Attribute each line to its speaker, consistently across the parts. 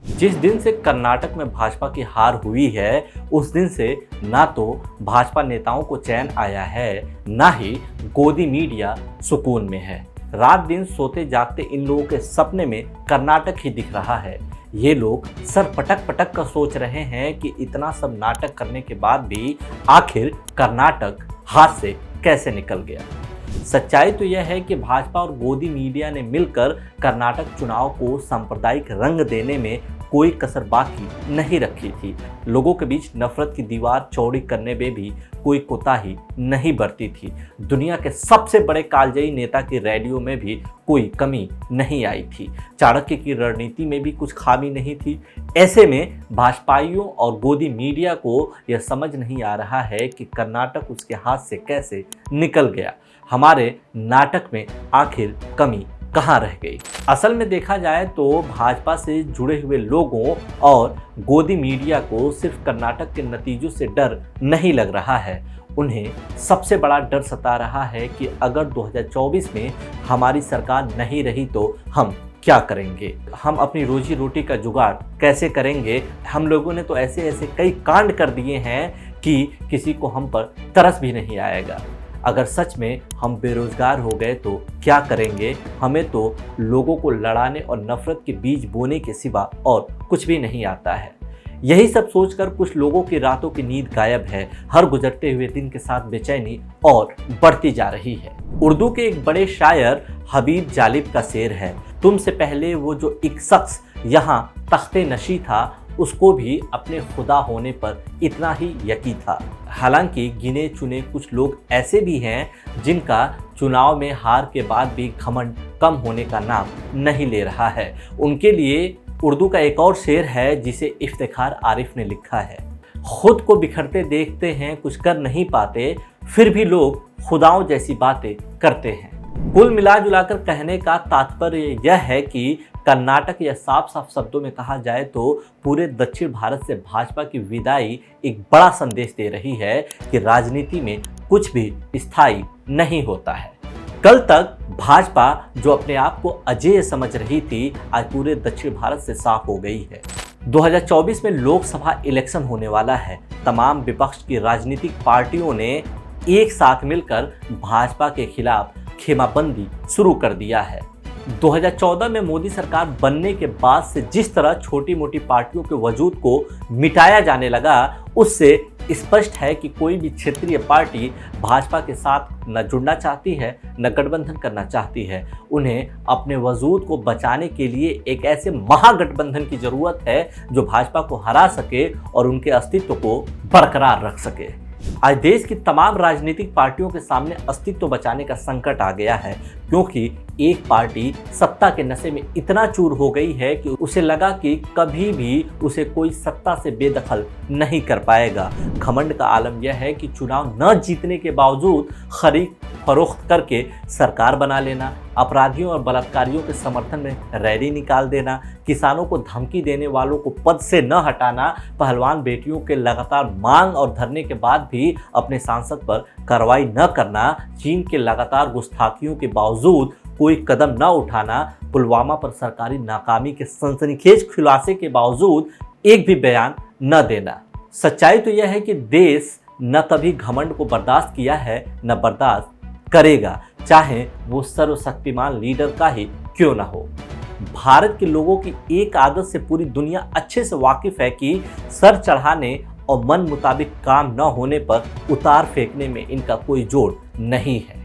Speaker 1: जिस दिन से कर्नाटक में भाजपा की हार हुई है, उस दिन से ना तो भाजपा नेताओं को चैन आया है, ना ही गोदी मीडिया सुकून में है। रात दिन सोते जागते इन लोगों के सपने में कर्नाटक ही दिख रहा है। ये लोग सर पटक पटक कर सोच रहे हैं कि इतना सब नाटक करने के बाद भी आखिर कर्नाटक हाथ से कैसे निकल गया। सच्चाई तो यह है कि भाजपा और गोदी मीडिया ने मिलकर कर्नाटक चुनाव को सांप्रदायिक रंग देने में कोई कसर बाकी नहीं रखी थी। लोगों के बीच नफरत की दीवार चौड़ी करने में भी कोई कोताही नहीं बरती थी। दुनिया के सबसे बड़े कालजयी नेता की रैलियों में भी कोई कमी नहीं आई थी। चाणक्य की रणनीति में भी कुछ खामी नहीं थी। ऐसे में भाजपाइयों और गोदी मीडिया को यह समझ नहीं आ रहा है कि कर्नाटक उसके हाथ से कैसे निकल गया। हमारे नाटक में आखिर कमी कहाँ रह गई। असल में देखा जाए तो भाजपा से जुड़े हुए लोगों और गोदी मीडिया को सिर्फ कर्नाटक के नतीजों से डर नहीं लग रहा है। उन्हें सबसे बड़ा डर सता रहा है कि अगर 2024 में हमारी सरकार नहीं रही तो हम क्या करेंगे, हम अपनी रोजी रोटी का जुगाड़ कैसे करेंगे। हम लोगों ने तो ऐसे ऐसे कई कांड कर दिए हैं कि किसी को हम पर तरस भी नहीं आएगा। अगर सच में हम बेरोजगार हो गए तो क्या करेंगे। हमें तो लोगों को लड़ाने और नफरत के बीज बोने के सिवा और कुछ भी नहीं आता है। यही सब सोचकर कुछ लोगों की रातों की नींद गायब है। हर गुजरते हुए दिन के साथ बेचैनी और बढ़ती जा रही है। उर्दू के एक बड़े शायर हबीब जालिब का शेर है, तुमसे पहले वो जो एक शख्स यहाँ तख्ते नशी था, उसको भी अपने खुदा होने पर इतना ही यकीन था। हालांकि गिने चुने कुछ लोग ऐसे भी हैं जिनका चुनाव में हार के बाद भी घमंड कम होने का नाम नहीं ले रहा है। उनके लिए उर्दू का एक और शेर है जिसे इफ्तिखार आरिफ ने लिखा है, खुद को बिखरते देखते हैं कुछ कर नहीं पाते, फिर भी लोग खुदाओं जैसी बातें करते हैं। कुल मिला जुलाकर कहने का तात्पर्य यह है कि कर्नाटक या साफ साफ शब्दों में कहा जाए तो पूरे दक्षिण भारत से भाजपा की विदाई एक बड़ा संदेश दे रही है कि राजनीति में कुछ भी स्थायी नहीं होता है। कल तक भाजपा जो अपने आप को अजेय समझ रही थी, आज पूरे दक्षिण भारत से साफ हो गई है। 2024 में लोकसभा इलेक्शन होने वाला है। तमाम विपक्ष की राजनीतिक पार्टियों ने एक साथ मिलकर भाजपा के खिलाफ खेमाबंदी शुरू कर दिया है। 2014 में मोदी सरकार बनने के बाद से जिस तरह छोटी मोटी पार्टियों के वजूद को मिटाया जाने लगा, उससे स्पष्ट है कि कोई भी क्षेत्रीय पार्टी भाजपा के साथ न जुड़ना चाहती है, न गठबंधन करना चाहती है। उन्हें अपने वजूद को बचाने के लिए एक ऐसे महागठबंधन की जरूरत है जो भाजपा को हरा सके और उनके अस्तित्व को बरकरार रख सके। आज देश की तमाम राजनीतिक पार्टियों के सामने अस्तित्व बचाने का संकट आ गया है, क्योंकि एक पार्टी सत्ता के नशे में इतना चूर हो गई है कि उसे लगा कि कभी भी उसे कोई सत्ता से बेदखल नहीं कर पाएगा। घमंड का आलम यह है कि चुनाव न जीतने के बावजूद खरीद फरोख्त करके सरकार बना लेना, अपराधियों और बलात्कारियों के समर्थन में रैली निकाल देना, किसानों को धमकी देने वालों को पद से न हटाना, पहलवान बेटियों के लगातार मांग और धरने के बाद भी अपने सांसद पर कार्रवाई न करना, चीन के लगातार गुस्ताखियों के बावजूद कोई कदम न उठाना, पुलवामा पर सरकारी नाकामी के सनसनीखेज खुलासे के बावजूद एक भी बयान न देना। सच्चाई तो यह है कि देश न कभी घमंड को बर्दाश्त किया है, न बर्दाश्त करेगा, चाहे वो सर्वशक्तिमान लीडर का ही क्यों ना हो। भारत के लोगों की एक आदत से पूरी दुनिया अच्छे से वाकिफ है कि सर चढ़ाने और मन मुताबिक काम न होने पर उतार फेंकने में इनका कोई जोड़ नहीं है।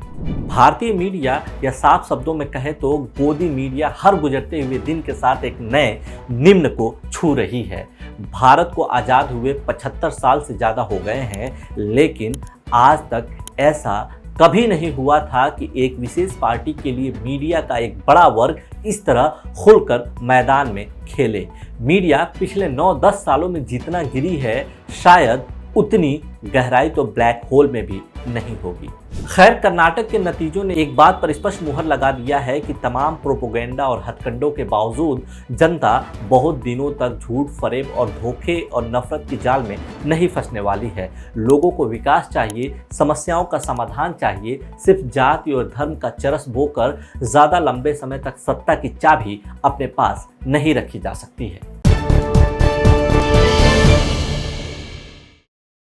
Speaker 1: भारतीय मीडिया या साफ शब्दों में कहे तो गोदी मीडिया हर गुजरते हुए दिन के साथ एक नए निम्न को छू रही है। भारत को आज़ाद हुए 75 साल से ज़्यादा हो गए हैं, लेकिन आज तक ऐसा कभी नहीं हुआ था कि एक विशेष पार्टी के लिए मीडिया का एक बड़ा वर्ग इस तरह खुलकर मैदान में खेले। मीडिया पिछले 9-10 सालों में जितना गिरी है, शायद उतनी गहराई तो ब्लैक होल में भी नहीं होगी। खैर, कर्नाटक के नतीजों ने एक बात पर स्पष्ट मुहर लगा दिया है कि तमाम प्रोपोगेंडा और हथकंडों के बावजूद जनता बहुत दिनों तक झूठ, फरेब और धोखे और नफरत की जाल में नहीं फंसने वाली है। लोगों को विकास चाहिए, समस्याओं का समाधान चाहिए। सिर्फ जाति और धर्म का चरस बोकर ज़्यादा लंबे समय तक सत्ता की चाबी अपने पास नहीं रखी जा सकती है।